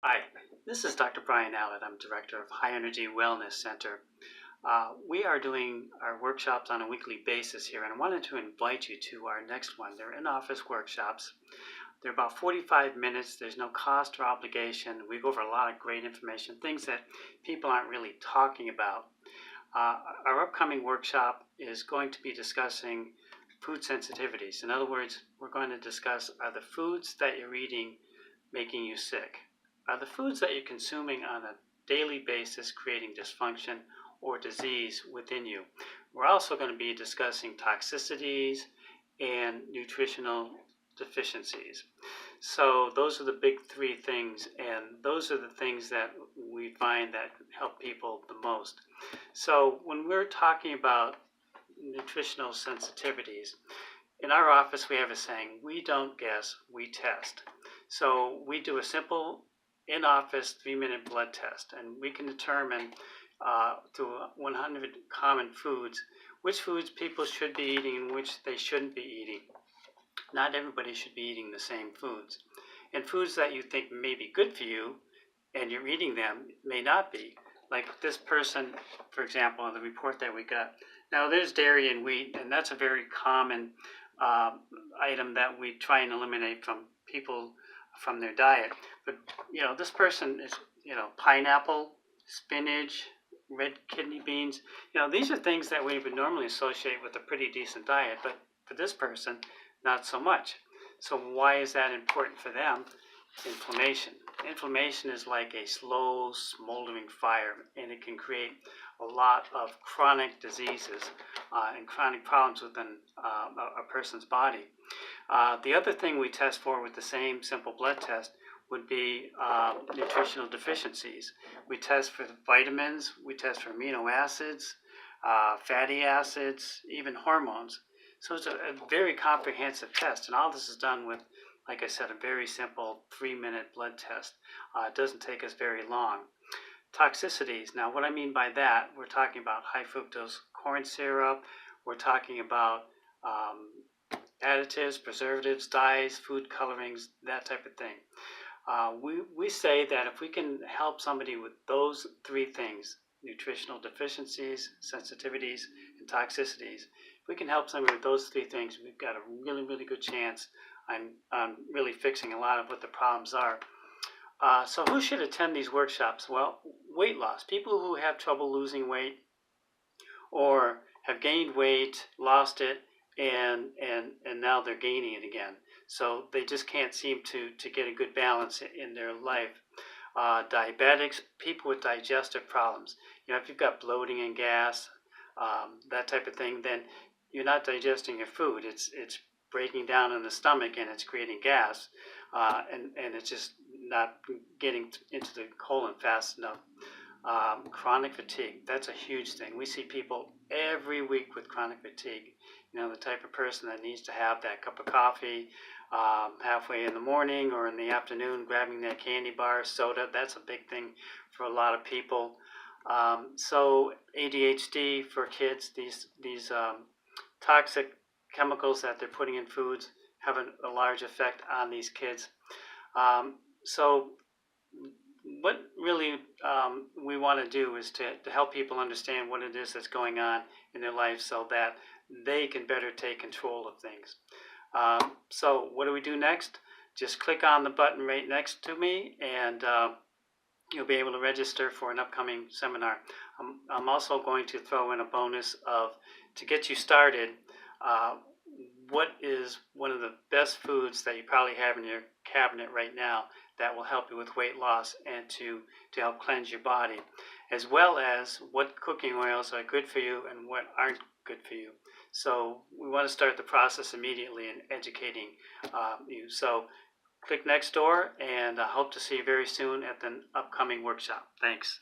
Hi, this is Dr. Brian Allett. I'm director of High Energy Wellness Center. We are doing our workshops on a weekly basis here, and I wanted to invite you to our next one. They're in-office workshops. They're about 45 minutes. There's no cost or obligation. We go over a lot of great information, things that people aren't really talking about. Our upcoming workshop is going to be discussing food sensitivities. In other words, we're going to discuss, are the foods that you're eating making you sick? Are the foods that you're consuming on a daily basis creating dysfunction or disease within you? We're also going to be discussing toxicities and nutritional deficiencies. So those are the big three things, and those are the things that we find that help people the most. So when we're talking about nutritional sensitivities, in our office we have a saying, we don't guess, we test. So we do a simple in-office 3-minute blood test, and we can determine through 100 common foods which foods people should be eating and which they shouldn't be eating. Not everybody should be eating the same foods. And foods that you think may be good for you and you're eating them may not be. Like this person, for example, the report that we got. Now there's dairy and wheat, and that's a very common item that we try and eliminate from people from their diet. But this person is pineapple, spinach, red kidney beans. These are things that we would normally associate with a pretty decent diet, but for this person, not so much. So why is that important for them? Inflammation. Inflammation is like a slow smoldering fire, and it can create a lot of chronic diseases and chronic problems within a person's body. The other thing we test for with the same simple blood test would be nutritional deficiencies. We test for vitamins, we test for amino acids, fatty acids, even hormones. So it's a very comprehensive test, and all this is done with, like I said, a very simple 3-minute blood test. It doesn't take us very long. Toxicities. Now, what I mean by that, we're talking about high fructose corn syrup. We're talking about additives, preservatives, dyes, food colorings, that type of thing. We say that if we can help somebody with those three things, nutritional deficiencies, sensitivities, and toxicities, if we can help somebody with those three things, we've got a really, really good chance on really fixing a lot of what the problems are. So who should attend these workshops? Well, weight loss. People who have trouble losing weight or have gained weight, lost it, and now they're gaining it again. So they just can't seem to get a good balance in their life. Diabetics, people with digestive problems. If you've got bloating and gas, that type of thing, then you're not digesting your food. It's breaking down in the stomach and it's creating gas, and it's just not getting into the colon fast enough. Chronic fatigue, that's a huge thing. We see people every week with chronic fatigue. The type of person that needs to have that cup of coffee halfway in the morning or in the afternoon, grabbing that candy bar, soda, that's a big thing for a lot of people. So ADHD for kids, these toxic chemicals that they're putting in foods have a large effect on these kids. So what really we want to do is to help people understand what it is that's going on in their life so that they can better take control of things. So what do we do next? Just click on the button right next to me, and you'll be able to register for an upcoming seminar. I'm also going to throw in a bonus to get you started, what is one of the best foods that you probably have in your cabinet right now that will help you with weight loss and to help cleanse your body, as well as what cooking oils are good for you and what aren't good for you. So we want to start the process immediately in educating you. So click next door, and I hope to see you very soon at the upcoming workshop. Thanks.